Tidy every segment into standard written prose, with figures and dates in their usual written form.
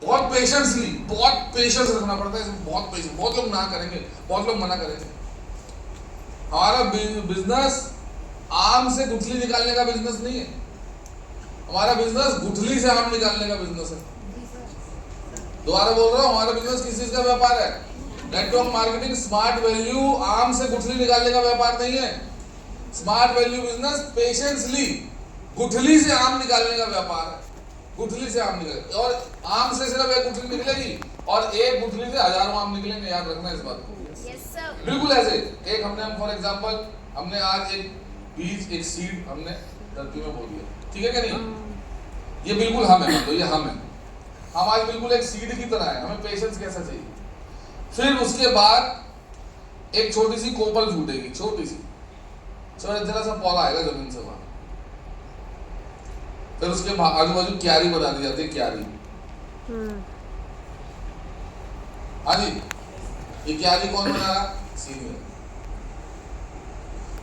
बहुत पेशेंस रखना पड़ता है इसमें, बहुत पेशेंस। बहुत लोग ना करेंगे, बहुत लोग मना करेंगे। हमारा बिजनेस आम से गुठली निकालने का बिजनेस नहीं है, हमारा बिजनेस गुठली से आम निकालने का बिजनेस है। दोबारा बोल रहा हूं, हमारा बिजनेस किस चीज का व्यापार है? नेटवर्क मार्केटिंग, स्मार्ट वैल्यू, आम से गुठली निकालने का व्यापार नहीं है। स्मार्ट वैल्यू बिजनेस पेशेंसली गुठली से आम निकालने का व्यापार है। गुठली से आम निकले, और आम से सिर्फ एक गुठली निकलेगी और एक गुठली से हजारों आम निकलेंगे, याद रखना इस बात को। बिल्कुल ऐसे एक हम फॉर एग्जांपल हमने आज एक बीज, एक सीड हमने धरती में बो दिया, ठीक है क्या नहीं? ये बिल्कुल हम है, मतलब ये हम है। हम आज बिल्कुल एक सीड की तरह है, हमें पेशेंस कैसा चाहिए। फिर उसके बाद एक छोटी सी कोपल फूटेगी, छोटी सी, जरा सा पौधा आएगा जमीन से बाहर। फिर उसके आजू बाजू क्यारी बना दी जाती है, क्यारी। हाँ जी, ये क्यारी कौन बना रहा? सीनियर।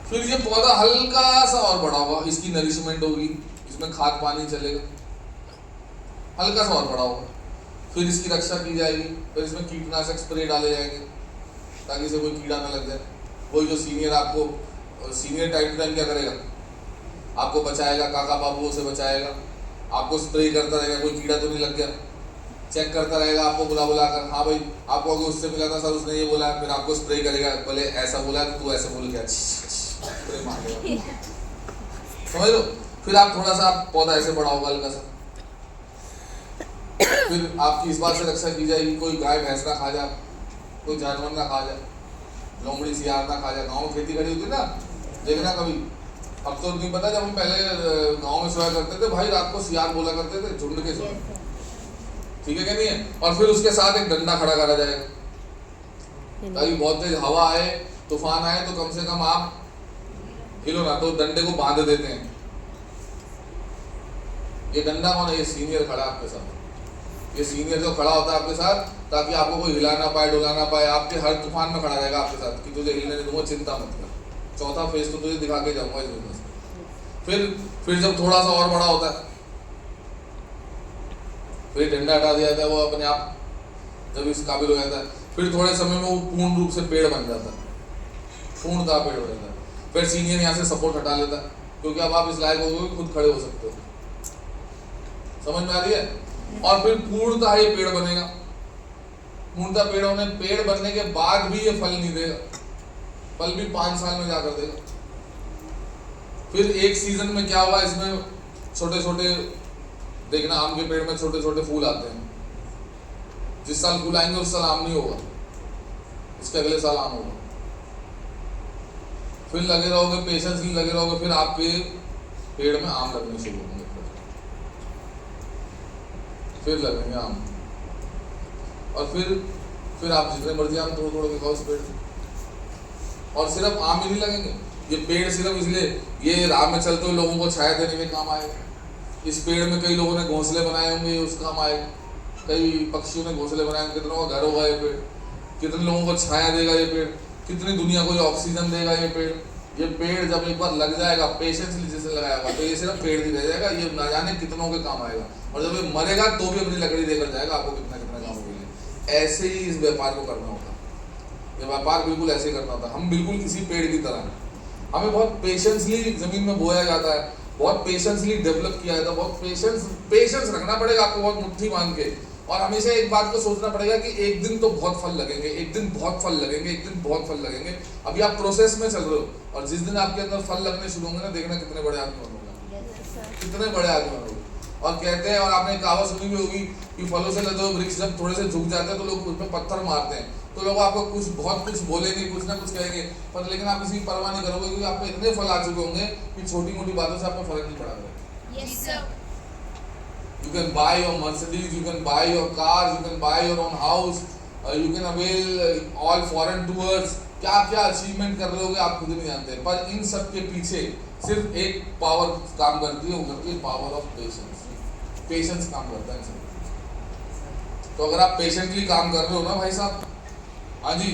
फिर ये पौधा हल्का सा और बड़ा होगा, इसकी नरिशमेंट होगी, इसमें खाद पानी चलेगा, हल्का सा और बड़ा होगा। फिर इसकी रक्षा की जाएगी, फिर इसमें कीटनाशक स्प्रे डाले जाएंगे ताकि इसे कोई कीड़ा ना लग जाए। वही जो सीनियर आपको, सीनियर टाइम टू टाइम क्या करेगा? आपको बचाएगा, काका बाबू से बचाएगा, आपको स्प्रे करता रहेगा, कोई कीड़ा तो नहीं लग गया, चेक करता रहेगा आपको बुला बुला कर। हाँ भाई, आपको अगर उससे मिला था सर, उसने ये बोला, फिर आपको स्प्रे करेगा, बोले ऐसा बोला तो तू ऐसे बोल गया, स्प्रे मारेगा, समझ लो। फिर आप थोड़ा सा पौधा ऐसे बड़ा होगा हल्का सा। फिर आपकी इस बात से रक्षा की जाएगी, कोई गाय भैंस ना खा जाए, कोई जानवर ना खा जाए, लोमड़ी सियार ना खा जाए। गाँव में खेती खड़ी होती ना, देखना कभी। अब तो नहीं पता, जब हम पहले गांव में सोया करते थे भाई, रात को सियार बोला करते थे, झुंड के सोया, ठीक है क्या नहीं है? और फिर उसके साथ एक डंडा खड़ा करा जाएगा ताकि बहुत तेज हवा आए, तूफान आए तो कम से कम आप हिलो ना, तो डंडे को बांध देते हैं। ये डंडा कौन है? ये सीनियर खड़ा आपके साथ। ये सीनियर जो खड़ा होता है आपके साथ ताकि आपको कोई हिला ना पाए, डुला ना पाए, आपके हर तूफान में खड़ा रहेगा आपके साथ कि तुझे हिलने नहीं दूंगा, चिंता मत कर। चौथा फेज तो तुझे दिखा के जाऊंगा इस बिजनेस। फिर जब थोड़ा सा और बड़ा होता है, फिर डंडा हटा दिया जाता है, वो अपने आप जब इस काबिल हो जाता है, फिर थोड़े समय में वो पूर्ण रूप से पेड़ बन जाता है, पूर्णतः पेड़ हो जाता है। फिर सीनियर यहाँ से सपोर्ट हटा लेता है, क्योंकि अब आप इस लायक हो गए कि खुद खड़े हो सकते हो, समझ में आ रही है? और फिर पूर्णतः ये पेड़ बनेगा। पूर्णतः पेड़ बनने के बाद भी ये फल नहीं देगा, फल भी 5 साल में जाकर देगा। फिर एक सीजन में क्या हुआ, इसमें छोटे छोटे, देखना आम के पेड़ में छोटे छोटे फूल आते हैं। जिस साल फूल आएंगे उस साल आम नहीं होगा, इसके अगले साल आम होगा। फिर लगे रहोगे, पेशेंसली लगे रहोगे, फिर आपके पेड़ में आम लगने शुरू होंगे, फिर लगेंगे आम। और फिर आप जितने मर्जी आम तोड़ तोड़ के खाओ उस पेड़ से। और सिर्फ आम ही नहीं लगेंगे, ये पेड़ सिर्फ इसलिए, ये राह में चलते हुए लोगों को छाया देने में काम आएगा। इस पेड़ में कई लोगों ने घोंसले बनाए होंगे, उस काम आएगा। कई पक्षियों ने घोंसले बनाए होंगे, कितनों का घर होगा ये पेड़, कितने लोगों को छाया देगा ये पेड़, कितनी दुनिया को ऑक्सीजन देगा ये पेड़। ये पेड़ जब एक बार लग जाएगा, पेशेंसली जैसे लगाया होगा, तो ये सिर्फ पेड़ नहीं रह जाएगा, ये ना जाने कितनों के काम आएगा। और जब ये मरेगा तो भी अपनी लकड़ी देकर जाएगा आपको कितना कितना काम के लिए। ऐसे ही इस व्यापार को करना होता है, ये व्यापार बिल्कुल ऐसे ही करना होता है। हम बिल्कुल किसी पेड़ की तरह हैं, हमें बहुत पेशेंसली जमीन में बोया जाता है, बहुत पेशेंसली डेवलप किया जाता है, बहुत पेशेंस रखना पड़ेगा आपको, बहुत मुट्ठी मान के। और हमेशा एक बात को सोचना पड़ेगा कि एक दिन तो बहुत फल लगेंगे, एक दिन बहुत फल लगेंगे, एक दिन बहुत फल लगेंगे। अभी आप प्रोसेस में चल रहे हो, और जिस दिन आपके अंदर फल लगने शुरू होंगे ना, देखना कितने बड़े आदमी बनोगे, कितने बड़े आदमी बनोगे। और कहते हैं, और आपने कहावत सुनी भी होगी कि फलों से लदे हुए वृक्ष जब थोड़े से झुक जाते हैं तो लोग उसमें पत्थर मारते हैं, तो लोग आपको बहुत कुछ बोलेंगे, कुछ ना कुछ कहेंगे, पर लेकिन आप किसी परवाह नहीं करोगे, क्योंकि आप में इतने फल आ चुके होंगे कि छोटी मोटी बातों से आपको फर्क नहीं पड़ा करेगा। You can buy your Mercedes, you can buy your cars, you can buy your own house, you can avail all foreign tours, क्या क्या अचीवमेंट कर रहे होगे आप खुद नहीं जानते। पर इन सब के पीछे सिर्फ एक पावर काम करती है, वो करती है पावर ऑफ पेशेंस। पेशेंस काम करता है। तो अगर आप पेशेंटली काम कर रहे हो ना भाई साहब, हाँ जी,